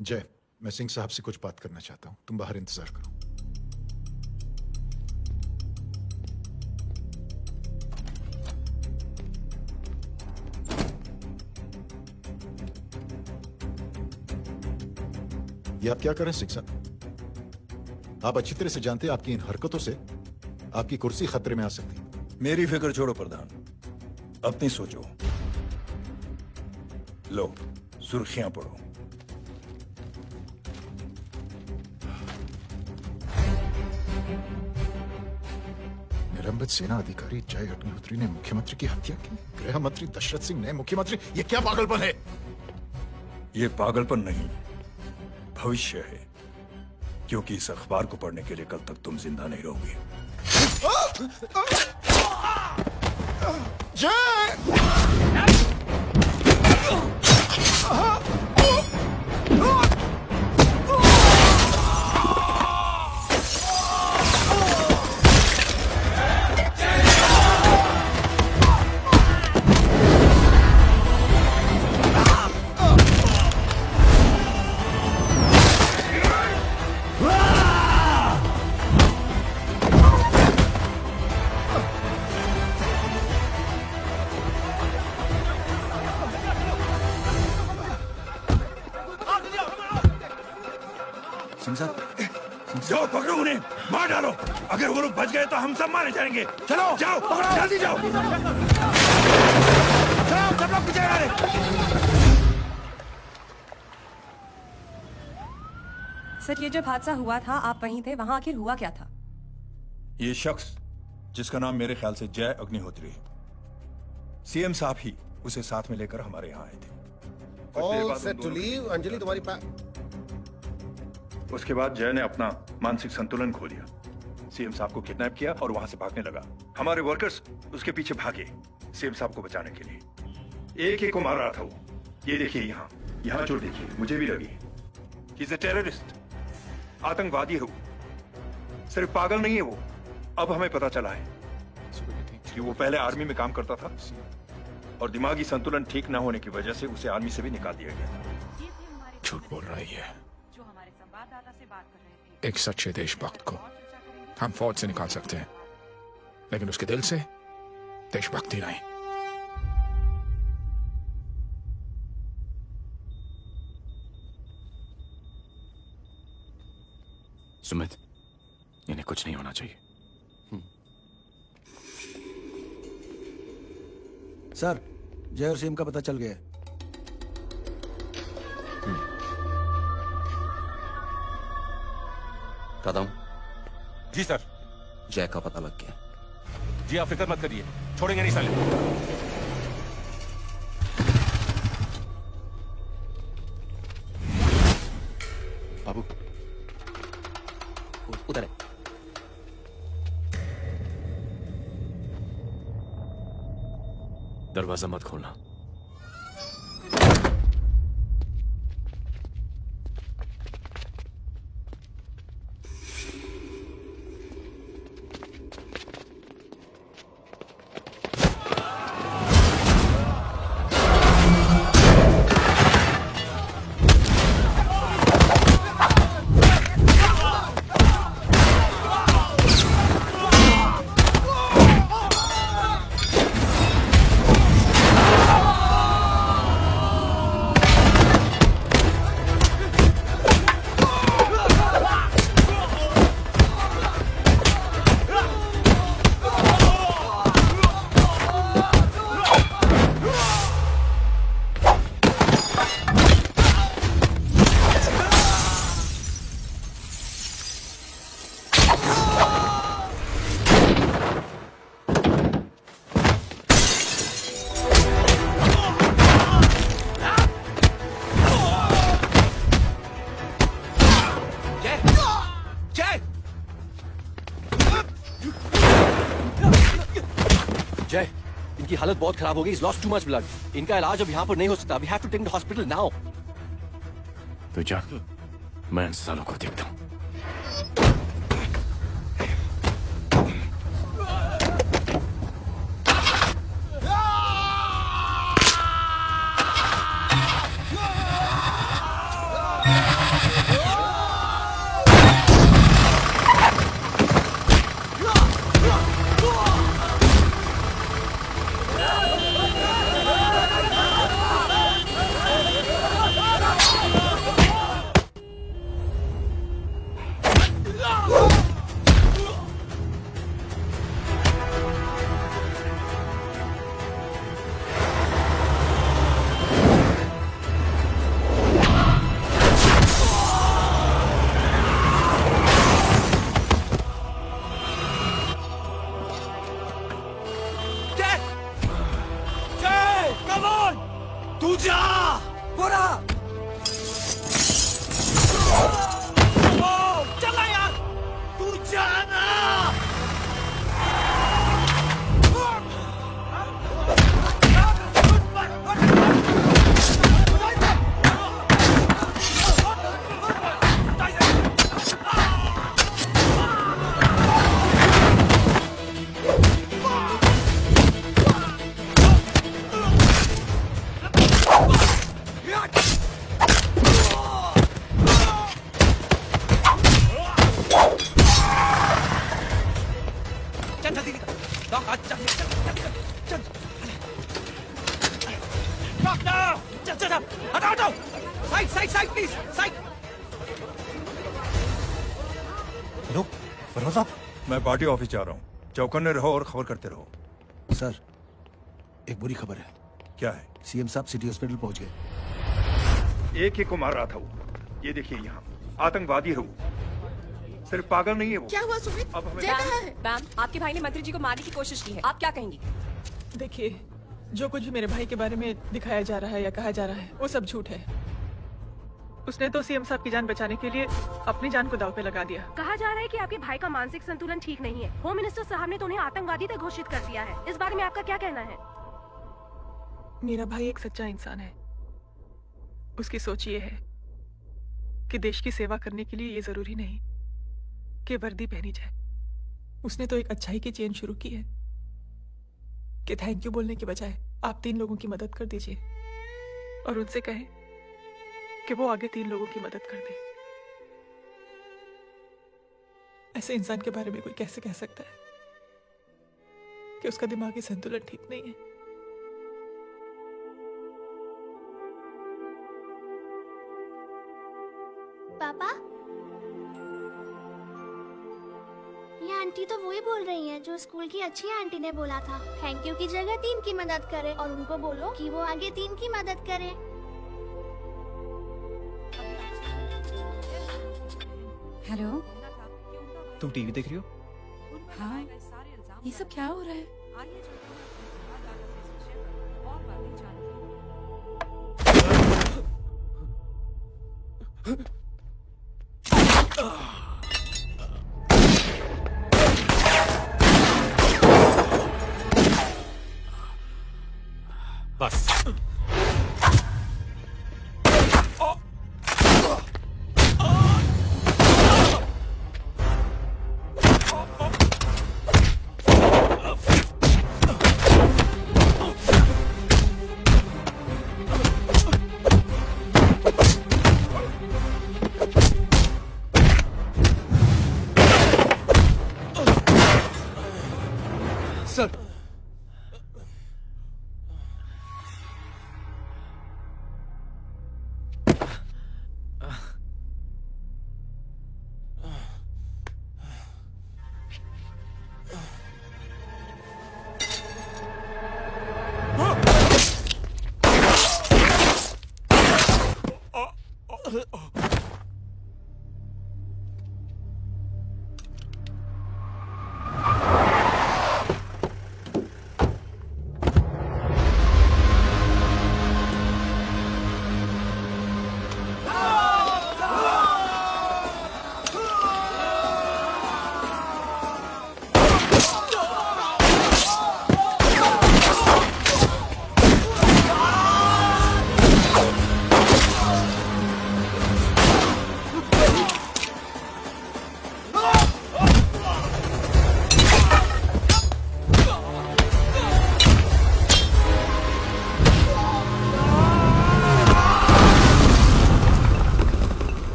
जय, मैं सिंह साहब से कुछ बात करना चाहता हूं। तुम बाहर इंतजार करो। ये आप क्या कर रहे हैं सिंह साहब? आप अच्छी तरह से जानते हैं आपकी इन हरकतों से आपकी कुर्सी खतरे में आ सकती है। मेरी फिक्र छोड़ो प्रधान, अपनी सोचो। लो सुर्खियां पढ़ो। निलंबित सेना अधिकारी जय अग्निहोत्री ने मुख्यमंत्री की हत्या की। गृह मंत्री दशरथ सिंह ने मुख्यमंत्री, ये क्या पागलपन है? ये पागलपन नहीं, भविष्य है, क्योंकि इस अखबार को पढ़ने के लिए कल तक तुम जिंदा नहीं रहोगे। जाओ पकड़ो उन्हें, मार डालो। अगर वो लोग बच गए तो हम सब मारे जाएंगे। चलो जाओ, पकड़ो, जल्दी जाओ। चलो सब लोग पीछे आ रहे। सर, ये जब हादसा हुआ था आप वहीं थे, वहां आखिर हुआ क्या था? ये शख्स जिसका नाम मेरे ख्याल से जय अग्निहोत्री है, सीएम साहब ही उसे साथ में लेकर हमारे यहाँ आए थे। All set to leave, Anjali तुम्हारी उसके बाद जय ने अपना मानसिक संतुलन खो दिया, सीएम साहब को किडनैप किया और वहां से भागने लगा। हमारे वर्कर्स उसके पीछे भागे सीएम साहब को बचाने के लिए। एक को मार रहा था वो। ये देखिए यहाँ चोट देखिए, मुझे भी लगी। ही इज अ टेररिस्ट, आतंकवादी है वो, सिर्फ पागल नहीं है वो। अब हमें पता चला है कि वो पहले आर्मी में काम करता था और दिमागी संतुलन ठीक न होने की वजह से उसे आर्मी से भी निकाल दिया गया। झूठ बोल रहा है ये। एक सच्चे देशभक्त को हम फौज से निकाल सकते हैं, लेकिन उसके दिल से देशभक्ति नहीं। सुमित, इन्हें कुछ नहीं होना चाहिए। सर, जय और सीएम का पता चल गया है। कदम। जी सर। जय का पता लग गया। जी आप फिक्र मत करिए, छोड़ेंगे नहीं साले। बाबू उधर है। दरवाजा मत खोलना। जय, इनकी हालत बहुत खराब हो गई। He's lost too much blood. इनका इलाज अब यहाँ पर नहीं हो सकता। We have to take him to hospital now. तो जा, मैं इन सालों को देखता हूँ। Yeah! तू जा बोरा चला यार तू जाना चल जल्दी निकल डॉक आज चल चल डॉक्टर चल चल हटाओ हटाओ side side side please side hello Farwa साहब मैं पार्टी ऑफिस जा रहा हूँ चौकन्ने रहो और खबर करते रहो सर एक बुरी खबर है। क्या है सीएम साहब सिटी हॉस्पिटल पहुंच गए। एक को मार रहा था वो ये देखिए यहाँ आतंकवादी है वो सिर्फ पागल नहीं है वो क्या हुआ सुमित? अब हमें जय कहाँ है? मैम आपके भाई ने मंत्री जी को मारने की कोशिश की है, आप क्या कहेंगी? देखिए जो कुछ भी मेरे भाई के बारे में दिखाया जा रहा है या कहा जा रहा है वो सब झूठ है। उसने तो सीएम साहब की जान बचाने के लिए अपनी जान को दांव पे लगा दिया। कहा जा रहा है कि आपके भाई का मानसिक संतुलन ठीक नहीं है। होम मिनिस्टर साहब ने तो उन्हें आतंकवादी तक घोषित कर दिया है। इस बारे में आपका क्या कहना है? मेरा भाई एक सच्चा इंसान है। उसकी सोच ये है कि देश की सेवा करने के लिए ये जरूरी नहीं कि वर्दी पहनी जाए। उसने तो एक अच्छाई की चेन शुरू की है कि थैंक यू बोलने के बजाय आप 3 लोगों की मदद कर दीजिए और उनसे कहें कि वो आगे 3 लोगों की मदद कर दे। ऐसे इंसान के बारे में कोई कैसे कह सकता है कि उसका दिमागी संतुलन ठीक नहीं है? पापा ये आंटी तो वही बोल रही हैं जो स्कूल की अच्छी आंटी ने बोला था थैंक यू की जगह 3 की मदद करे और उनको बोलो कि वो आगे 3 की मदद करे। हेलो तुम टीवी देख रही हो हाँ ये सब क्या हो रहा है? बस सर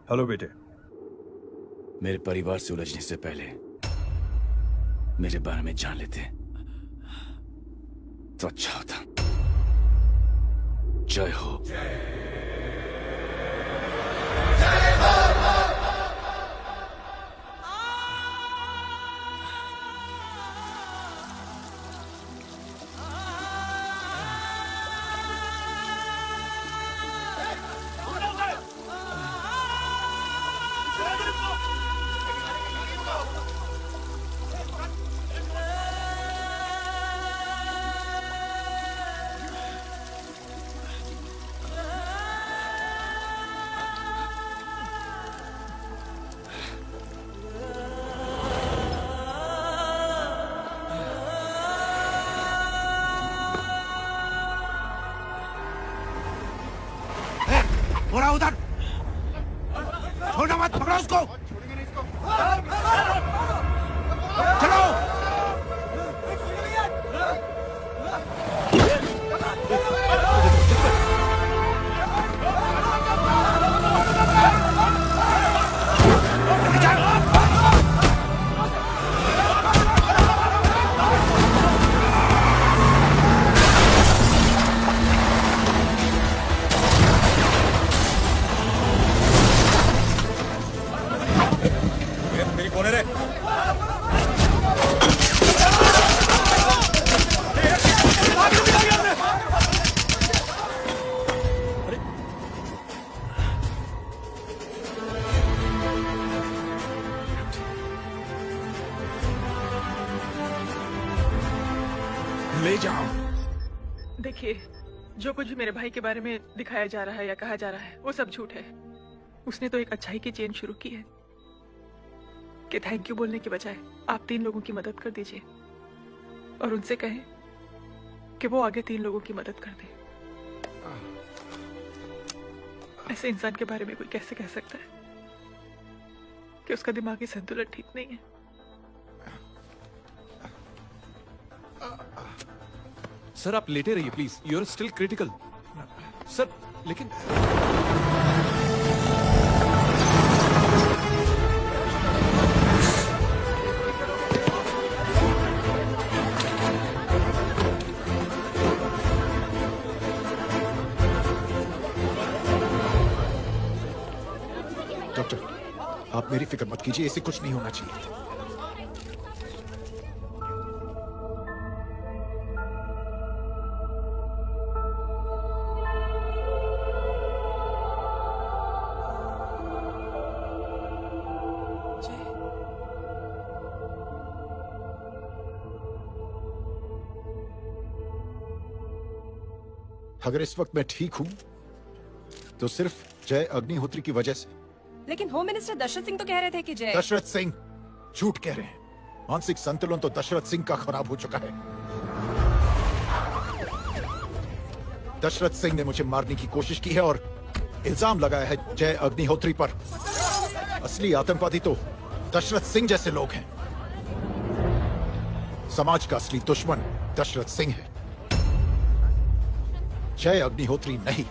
हेलो बेटे। मेरे परिवार से उलझने से पहले मेरे बारे में जान लेते तो अच्छा होता। जय हो। बोला उधर, छोड़ना मत, पकड़ो उसको। चलो। मेरी कौन है रे? ले जाओ। देखिए, जो कुछ भी मेरे भाई के बारे में दिखाया जा रहा है या कहा जा रहा है वो सब झूठ है। उसने तो एक अच्छाई की चेन शुरू की है कि थैंक यू बोलने के बजाय आप 3 लोगों की मदद कर दीजिए और उनसे कहें कि वो आगे 3 लोगों की मदद कर दे। ऐसे इंसान के बारे में कोई कैसे कह सकता है कि उसका दिमागी संतुलन ठीक नहीं है? सर आप लेटे रहिए please, you are still critical. Sir लेकिन डॉक्टर, आप मेरी फिक्र मत कीजिए, इसे कुछ नहीं होना चाहिए। अगर इस वक्त मैं ठीक हूं तो सिर्फ जय अग्निहोत्री की वजह से। लेकिन होम मिनिस्टर दशरथ सिंह तो कह रहे थे कि जय। दशरथ सिंह झूठ कह रहे हैं। मानसिक संतुलन तो दशरथ सिंह का खराब हो चुका है। दशरथ सिंह ने मुझे मारने की कोशिश की है और इल्जाम लगाया है जय अग्निहोत्री पर। असली आतंकवादी तो दशरथ सिंह जैसे लोग हैं। समाज का असली दुश्मन दशरथ सिंह है, जय अग्निहोत्री नहीं।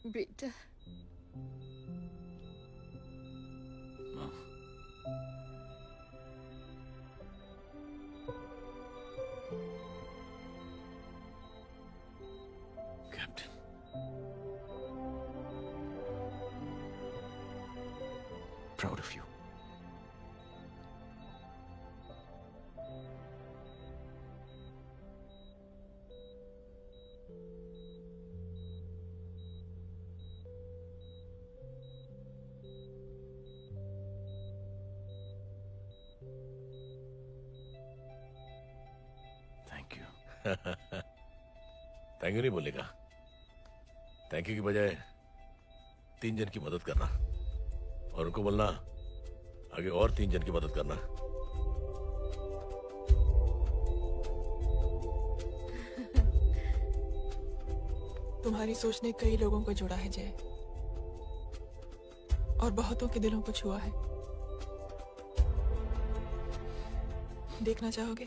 बेटा captain, proud of you. Thank you नहीं बोलेगा, थैंक यू की बजाय 3 जन की मदद करना और उनको बोलना आगे और 3 जन की मदद करना। तुम्हारी सोच ने कई लोगों को जोड़ा है जय, और बहुतों के दिलों को छुआ है। देखना चाहोगे?